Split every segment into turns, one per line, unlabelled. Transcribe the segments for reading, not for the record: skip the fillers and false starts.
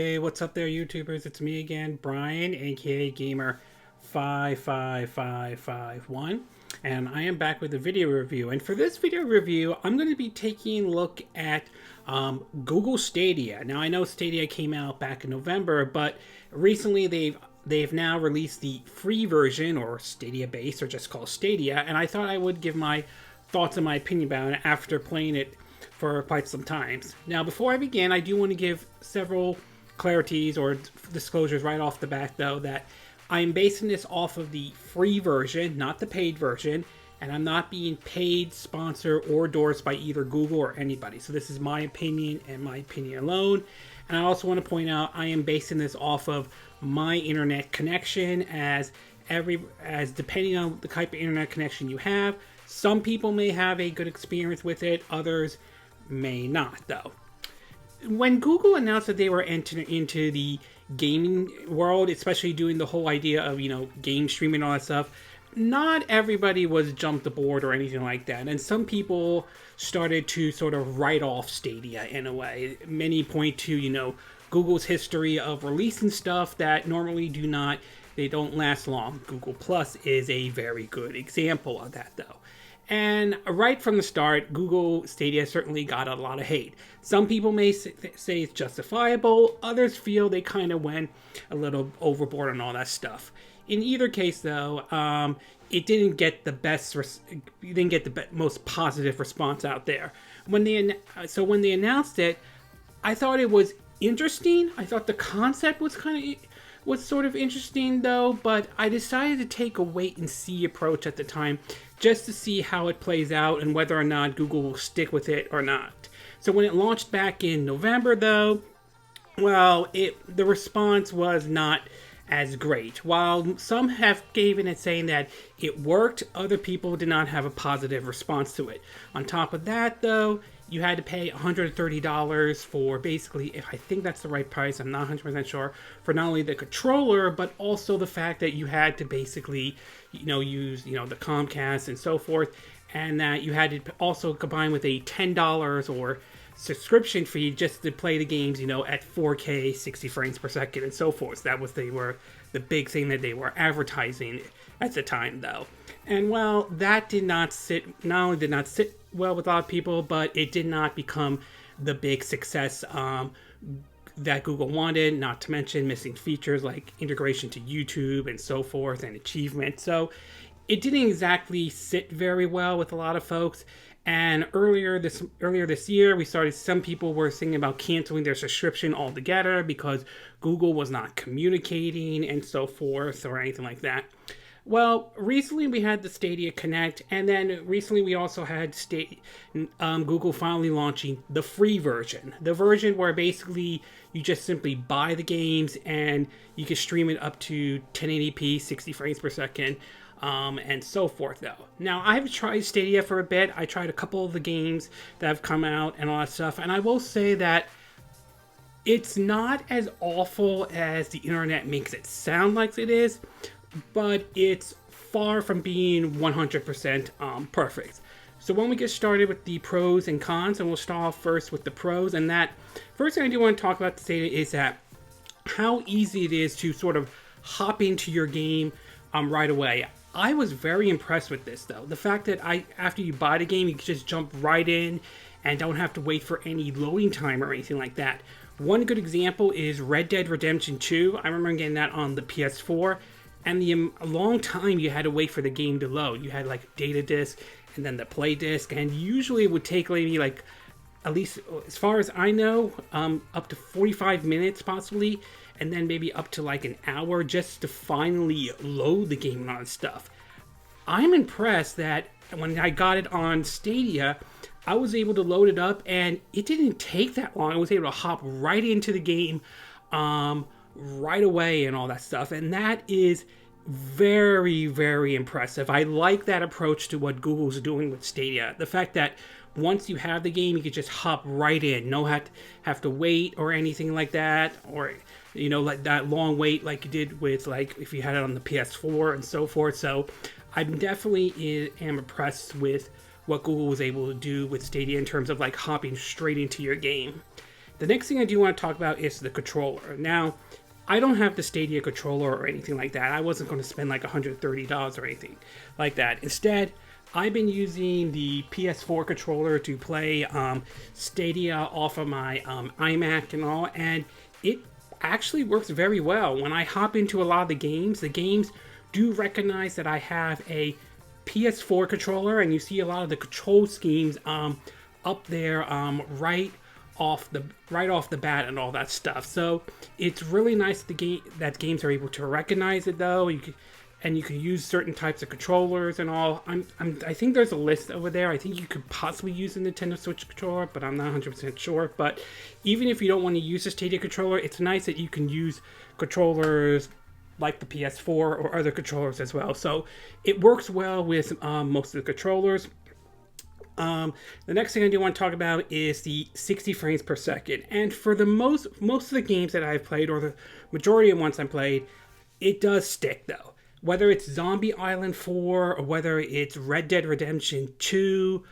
Hey, what's up there, YouTubers? It's me again, Brian, aka Gamer55551, and I am back with a video review. And for this video review, I'm going to be taking a look at Google Stadia. Now, I know Stadia came out back in November, but recently they've now released the free version, or Stadia base, or just called Stadia, and I thought I would give my thoughts and my opinion about it after playing it for quite some times. Now, before I begin, I do want to give several clarities or disclosures right off the bat, though, that I'm basing this off of the free version, not the paid version, and I'm not being paid, sponsored, or endorsed by either Google or anybody. So this is my opinion and my opinion alone. And I also want to point out I am basing this off of my internet connection, as depending on the type of internet connection you have, some people may have a good experience with it, others may not, though. When Google announced that they were entering into the gaming world, especially doing the whole idea of, game streaming and all that stuff, not everybody was jumped aboard or anything like that. And some people started to sort of write off Stadia in a way. Many point to, Google's history of releasing stuff that normally they don't last long. Google Plus is a very good example of that, though. And right from the start, Google Stadia certainly got a lot of hate. Some people may say it's justifiable. Others feel they kind of went a little overboard on all that stuff. In either case, though, it didn't get the most positive response out there. When they announced it, I thought it was interesting. I thought the concept was sort of interesting, though, but I decided to take a wait and see approach at the time, just to see how it plays out and whether or not Google will stick with it or not. So when it launched back in November, though, well, the response was not as great. While some have given it saying that it worked, other people did not have a positive response to it. On top of that, though, you had to pay $130 for basically, if I think that's the right price, I'm not 100% sure, for not only the controller, but also the fact that you had to basically, use, the Comcast and so forth, and that you had to also combine with a $10 or subscription fee just to play the games, at 4K, 60 frames per second, and so forth. That was the big thing that they were advertising at the time, though. And well, that not only did not sit well with a lot of people, but it did not become the big success that Google wanted, not to mention missing features like integration to YouTube and so forth, and achievement. So it didn't exactly sit very well with a lot of folks. And earlier this year, some people were thinking about canceling their subscription altogether because Google was not communicating and so forth or anything like that. Well, recently we had the Stadia Connect, and then recently we also had Google finally launching the free version. The version where basically you just simply buy the games and you can stream it up to 1080p, 60 frames per second, and so forth, though. Now, I've tried Stadia for a bit. I tried a couple of the games that have come out and all that stuff, and I will say that it's not as awful as the internet makes it sound like it is, but it's far from being 100% perfect. So when we get started with the pros and cons, and we'll start off first with the pros, and that first thing I do want to talk about today is that how easy it is to sort of hop into your game right away. I was very impressed with this, though. The fact that after you buy the game, you can just jump right in and don't have to wait for any loading time or anything like that. One good example is Red Dead Redemption 2. I remember getting that on the PS4. And the long time you had to wait for the game to load. You had like data disc and then the play disc, and usually it would take maybe like, at least as far as I know, up to 45 minutes possibly, and then maybe up to like an hour just to finally load the game and all that stuff. I'm impressed that when I got it on Stadia, I was able to load it up and it didn't take that long. I was able to hop right into the game right away and all that stuff, and that is very, very impressive. I like that approach to what Google's doing with Stadia. The fact that once you have the game, you can just hop right in, no have to wait or anything like that, or like that long wait like you did with like if you had it on the PS4 and so forth. So I'm definitely am impressed with what Google was able to do with Stadia in terms of like hopping straight into your game. The next thing I do want to talk about is the controller. Now, I don't have the Stadia controller or anything like that. I wasn't going to spend like $130 or anything like that. Instead, I've been using the PS4 controller to play Stadia off of my iMac and all, and it actually works very well. When I hop into a lot of the games do recognize that I have a PS4 controller, and you see a lot of the control schemes up there right off the bat and all that stuff. So it's really nice that games are able to recognize it though. You can use certain types of controllers and all. I think there's a list over there. I think you could possibly use a Nintendo Switch controller, but I'm not 100% sure. But even if you don't want to use a Stadia controller, it's nice that you can use controllers like the PS4 or other controllers as well. So it works well with most of the controllers. The next thing I do want to talk about is the 60 frames per second. And for the most of the games that I've played, or the majority of ones I've played, it does stick though. Whether it's Zombie Island 4, or whether it's Red Dead Redemption 2,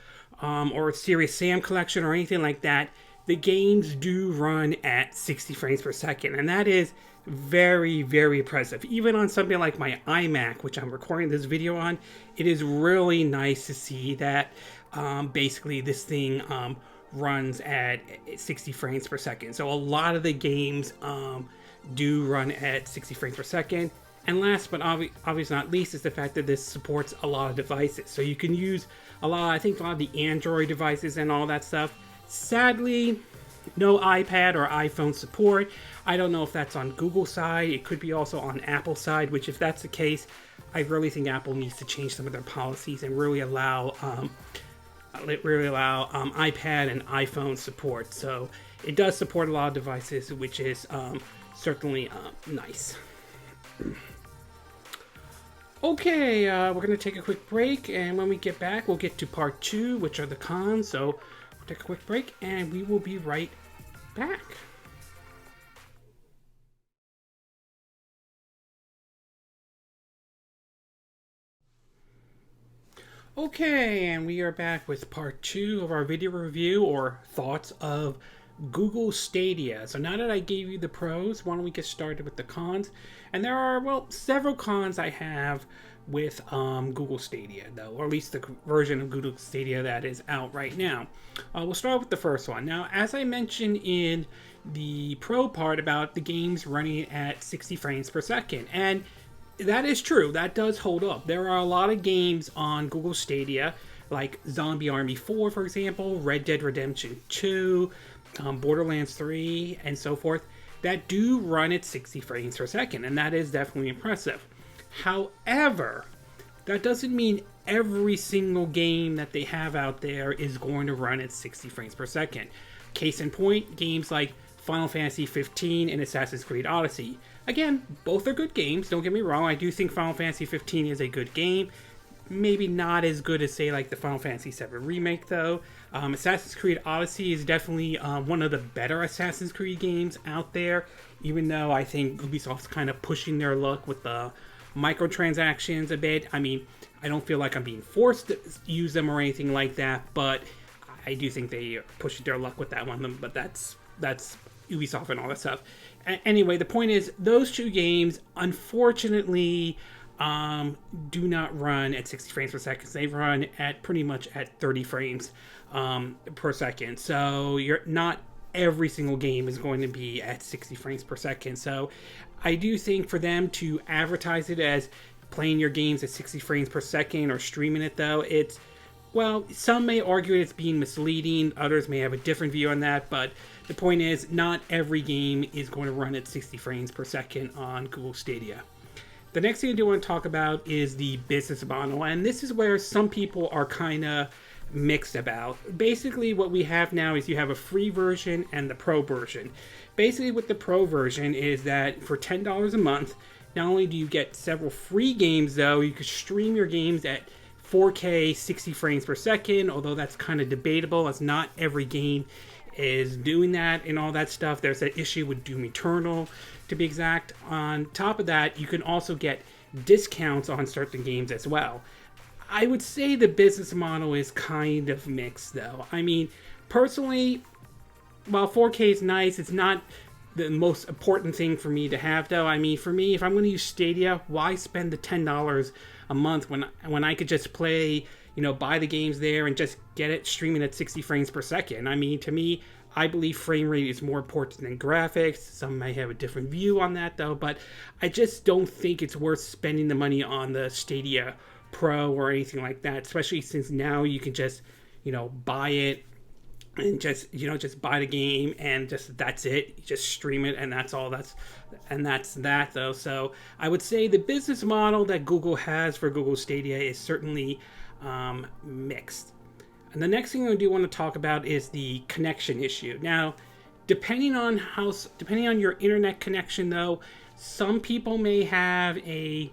or Serious Sam Collection, or anything like that, the games do run at 60 frames per second. And that is very, very impressive. Even on something like my iMac, which I'm recording this video on, it is really nice to see that basically this thing runs at 60 frames per second. So a lot of the games do run at 60 frames per second. And last but obviously not least is the fact that this supports a lot of devices. So you can use a lot of the Android devices and all that stuff. Sadly, no iPad or iPhone support. I don't know if that's on Google side. It could be also on Apple side, which if that's the case, I really think Apple needs to change some of their policies and really allow iPad and iPhone support. So it does support a lot of devices, which is certainly nice. Okay, we're going to take a quick break, and when we get back, we'll get to part 2, which are the cons. So we'll take a quick break, and we will be right back. Okay, and we are back with part 2 of our video review, or thoughts of Google Stadia. So now that I gave you the pros, why don't we get started with the cons? And there are, well, several cons I have with Google Stadia, though, or at least the version of Google Stadia that is out right now. We'll start with the first one. Now, as I mentioned in the pro part about the games running at 60 frames per second, and that is true. That does hold up. There are a lot of games on Google Stadia, like Zombie Army 4, for example, Red Dead Redemption 2, Borderlands 3, and so forth, that do run at 60 frames per second, and that is definitely impressive. However, that doesn't mean every single game that they have out there is going to run at 60 frames per second. Case in point, games like Final Fantasy 15 and Assassin Creed Odyssey. Again, both are good games, don't get me wrong. I do think Final Fantasy 15 is a good game. Maybe not as good as, say, like the Final Fantasy 7 remake, though. Assassin's Creed Odyssey is definitely one of the better Assassin's Creed games out there, even though I think Ubisoft's kind of pushing their luck with the microtransactions a bit. I mean, I don't feel like I'm being forced to use them or anything like that, but I do think they are pushing their luck with that one, but that's Ubisoft and all that stuff. Anyway, the point is, those two games, unfortunately, do not run at 60 frames per second. They run at pretty much at 30 frames per second. So not every single game is going to be at 60 frames per second. So I do think for them to advertise it as playing your games at 60 frames per second or streaming it, though, well, some may argue it's being misleading. Others may have a different view on that. But the point is, not every game is going to run at 60 frames per second on Google Stadia. The next thing I do want to talk about is the business model. And this is where some people are kind of mixed about. Basically, what we have now is you have a free version and the pro version. Basically, with the pro version is that for $10 a month, not only do you get several free games, though, you can stream your games at 4K 60 frames per second, although that's kind of debatable, as not every game is doing that and all that stuff. There's that issue with Doom Eternal, to be exact. On top of that, you can also get discounts on certain games as well. I would say the business model is kind of mixed, though. I mean, personally, while 4K is nice, it's not the most important thing for me to have, though. I mean, for me, if I'm going to use Stadia, why spend the $10 a month when I could just play, buy the games there and just get it streaming at 60 frames per second? I mean, to me, I believe frame rate is more important than graphics. Some may have a different view on that, though, but I just don't think it's worth spending the money on the Stadia Pro or anything like that, especially since now you can just, buy it and just buy the game and that's it. You just stream it and that's all. That's that, though. So I would say the business model that Google has for Google Stadia is certainly mixed. And the next thing I do want to talk about is the connection issue. Now, depending on your internet connection, though, some people may have a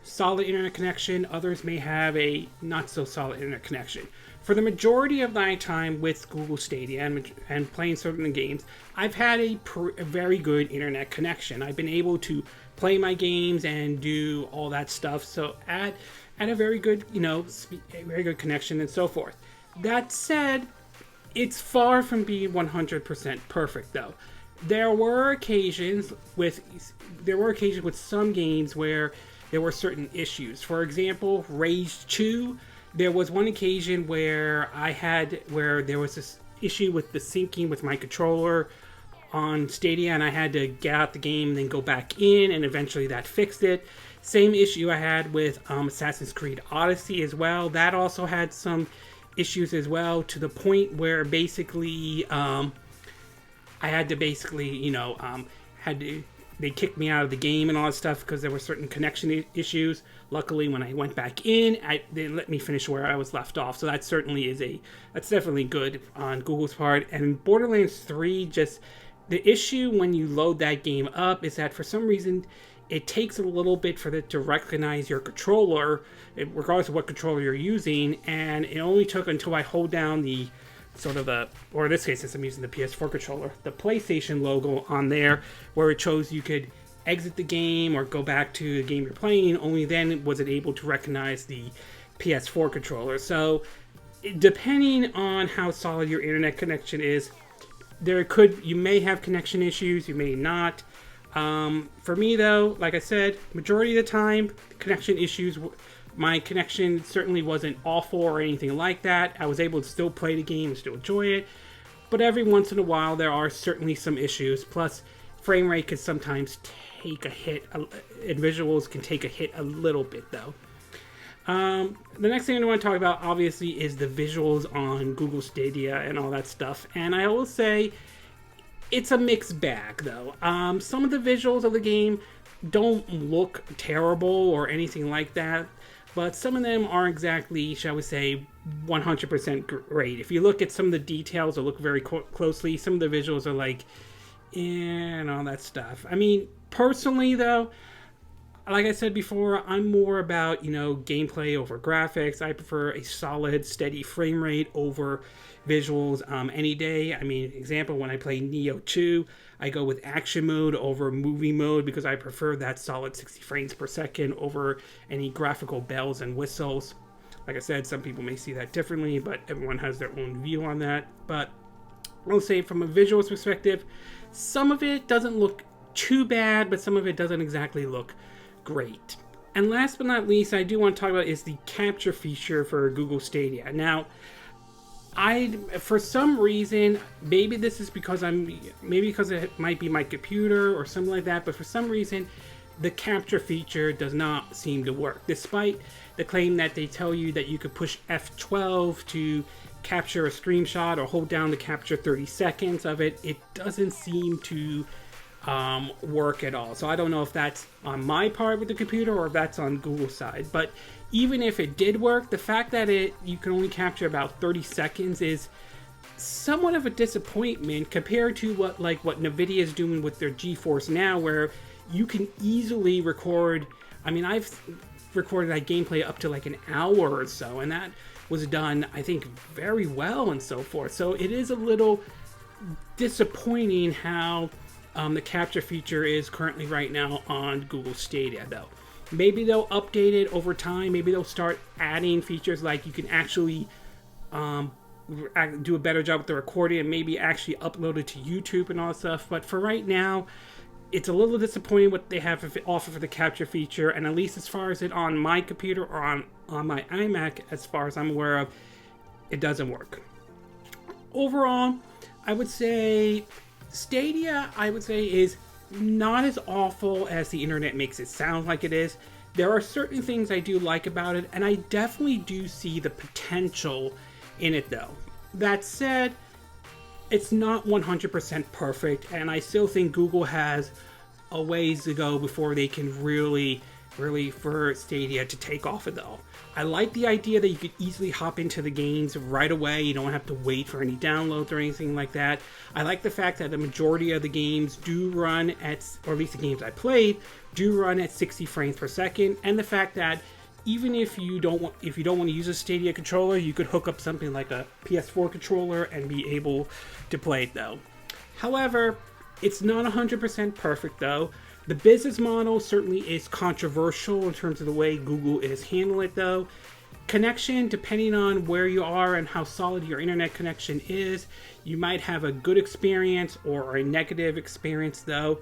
solid internet connection, others may have a not so solid internet connection. For the majority of my time with Google Stadia and playing certain games, I've had a very good internet connection. I've been able to play my games and do all that stuff. So at a very good, very good connection and so forth. That said, it's far from being 100% perfect, though. There were occasions with some games where there were certain issues. For example, Rage 2, there was one occasion where there was this issue with the syncing with my controller on Stadia, and I had to get out the game and then go back in, and eventually that fixed it. Same issue I had with Assassin Creed Odyssey as well. That also had some issues as well, to the point where basically I had to they kicked me out of the game and all that stuff because there were certain connection issues. Luckily, when I went back in, they let me finish where I was left off. So that that's definitely good on Google's part. And Borderlands 3, just the issue when you load that game up is that for some reason it takes a little bit for it to recognize your controller, regardless of what controller you're using, and it only took until I hold down the or in this case, since I'm using the PS4 controller, the PlayStation logo on there, where it shows you could exit the game or go back to the game you're playing, only then was it able to recognize the PS4 controller. So, depending on how solid your internet connection is, you may have connection issues, you may not. For me, though, like I said, majority of the time, connection issues, my connection certainly wasn't awful or anything like that. I was able to still play the game and still enjoy it. But every once in a while, there are certainly some issues. Plus, frame rate can sometimes take a hit, and visuals can take a hit a little bit, though. The next thing I want to talk about, obviously, is the visuals on Google Stadia and all that stuff. And I will say, it's a mixed bag, though. Some of the visuals of the game don't look terrible or anything like that, but some of them aren't exactly, shall we say, 100% great. If you look at some of the details or look very closely, some of the visuals are like, and all that stuff. I mean, personally, though, like I said before, I'm more about, gameplay over graphics. I prefer a solid, steady frame rate over visuals any day. I mean, example, when I play Neo 2, I go with action mode over movie mode because I prefer that solid 60 frames per second over any graphical bells and whistles. Like I said, some people may see that differently, but everyone has their own view on that. But I'll say from a visuals perspective, some of it doesn't look too bad, but some of it doesn't exactly look great. And last but not least, I do want to talk about is the capture feature for Google Stadia. Now, for some reason, maybe this is because because it might be my computer or something like that, but for some reason, the capture feature does not seem to work. Despite the claim that they tell you that you could push F12 to capture a screenshot or hold down to capture 30 seconds of it, it doesn't seem to work at all. So I don't know if that's on my part with the computer or if that's on Google's side. But even if it did work, the fact that you can only capture about 30 seconds is somewhat of a disappointment compared to what Nvidia is doing with their GeForce Now, where you can easily record. I mean, I've recorded that gameplay up to like an hour or so, and that was done, I think, very well and so forth. So it is a little disappointing how the capture feature is currently right now on Google Stadia, though. Maybe they'll update it over time. Maybe they'll start adding features like you can actually do a better job with the recording and maybe actually upload it to YouTube and all that stuff. But for right now, it's a little disappointing what they have to offer for the capture feature, and at least as far as it on my computer or on my iMac, as far as I'm aware of, it doesn't work. Overall, I would say Stadia, is not as awful as the internet makes it sound like it is. There are certain things I do like about it, and I definitely do see the potential in it though. That said, it's not 100% perfect, and I still think Google has a ways to go before they can really for Stadia to take off it though. I like the idea that you could easily hop into the games right away. You don't have to wait for any downloads or anything like that. I like the fact that the majority of the games do run at, or at least the games I played, do run at 60 frames per second, and the fact that even if you don't want to use a Stadia controller, you could hook up something like a PS4 controller and be able to play it though. However, it's not 100% perfect though. The business model certainly is controversial in terms of the way Google is handling it though. Connection, depending on where you are and how solid your internet connection is, you might have a good experience or a negative experience though.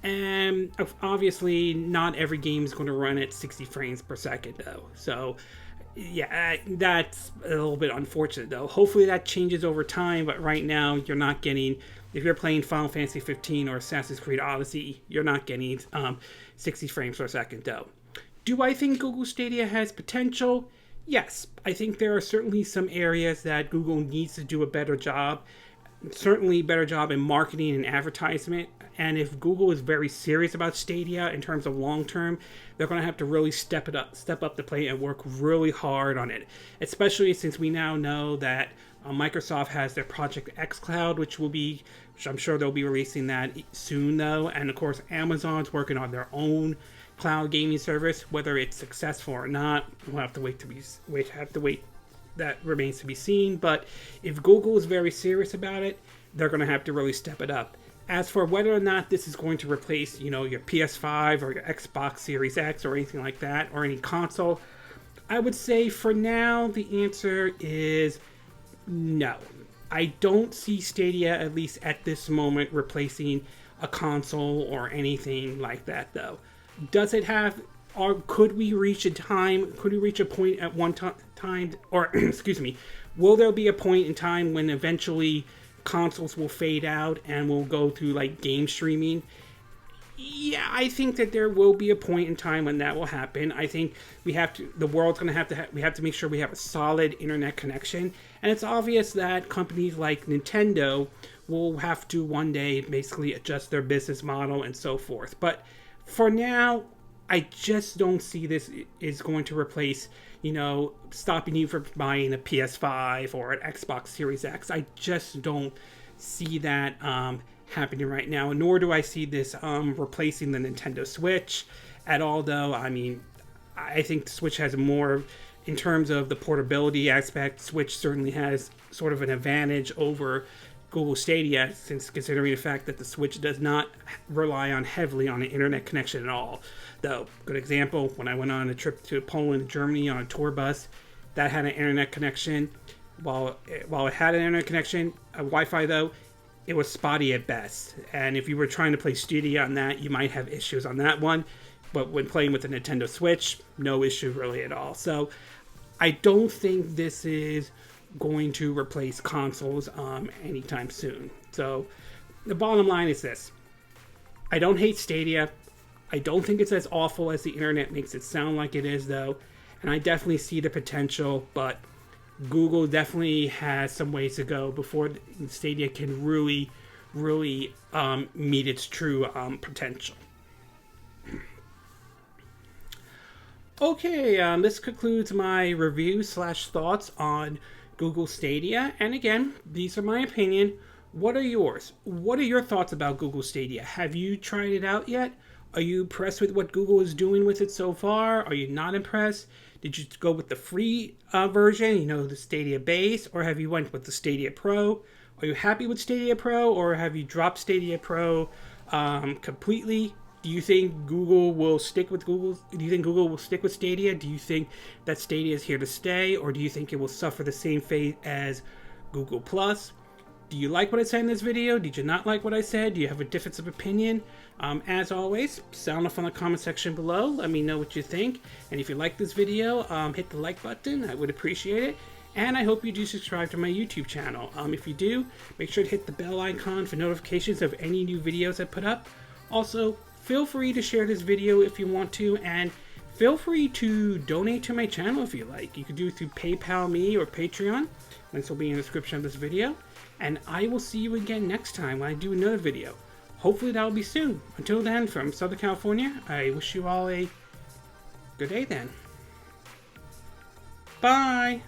And obviously not every game is going to run at 60 frames per second though. So yeah, that's a little bit unfortunate though. Hopefully that changes over time, but right now you're not getting, if you're playing Final Fantasy 15 or Assassin's Creed Odyssey, you're not getting 60 frames per second though. Do I think Google Stadia has potential? Yes, I think there are certainly some areas that Google needs to do a better job. Certainly better job in marketing and advertisement. And if Google is very serious about Stadia in terms of long term, they're going to have to really step up the plate and work really hard on it. Especially since we now know that Microsoft has their Project X Cloud, which I'm sure they'll be releasing that soon though. And of course, Amazon's working on their own cloud gaming service. Whether it's successful or not, we'll have to wait. That remains to be seen. But if Google is very serious about it, they're going to have to really step it up. As for whether or not this is going to replace, your PS5 or your Xbox Series X or anything like that, or any console, I would say for now the answer is no. I don't see Stadia, at least at this moment, replacing a console or anything like that though. Does it have, or could we reach a point at one time, or excuse me, will there be a point in time when eventually consoles will fade out and we'll go to like game streaming? Yeah, I think that there will be a point in time when that will happen. I think we have to make sure we have a solid internet connection, and it's obvious that companies like Nintendo will have to one day basically adjust their business model and so forth. But for now, I just don't see this is going to replace, stopping you from buying a PS5 or an Xbox Series X. I just don't see that happening right now, nor do I see this replacing the Nintendo Switch at all, though. I mean, I think the Switch has more, in terms of the portability aspect, Switch certainly has sort of an advantage over Google Stadia, since considering the fact that the Switch does not rely heavily on an internet connection at all. Though, good example, when I went on a trip to Poland and Germany on a tour bus, that had an internet connection. While it had an internet connection, Wi-Fi though, it was spotty at best. And if you were trying to play Stadia on that, you might have issues on that one. But when playing with the Nintendo Switch, no issue really at all. So I don't think this is going to replace consoles anytime soon. So the bottom line is this: I don't hate Stadia. I don't think it's as awful as the internet makes it sound like it is though, and I definitely see the potential, but Google definitely has some ways to go before Stadia can really meet its true potential. Okay, this concludes my review / thoughts on Google Stadia. And again, these are my opinion. What are yours? What are your thoughts about Google Stadia? Have you tried it out yet? Are you impressed with what Google is doing with it so far? Are you not impressed? Did you go with the free version, the Stadia base, or have you went with the Stadia Pro? Are you happy with Stadia Pro, or have you dropped Stadia Pro completely? Do you think Google will stick with Stadia? Do you think that Stadia is here to stay, or do you think it will suffer the same fate as Google+. Do you like what I said in this video? Did you not like what I said? Do you have a difference of opinion? As always, sound off in the comment section below. Let me know what you think. And if you like this video, hit the like button. I would appreciate it. And I hope you do subscribe to my YouTube channel. If you do, make sure to hit the bell icon for notifications of any new videos I put up. Also, feel free to share this video if you want to, and feel free to donate to my channel if you like. You can do it through PayPal me or Patreon. Links will be in the description of this video. And I will see you again next time when I do another video. Hopefully that will be soon. Until then, from Southern California, I wish you all a good day then. Bye!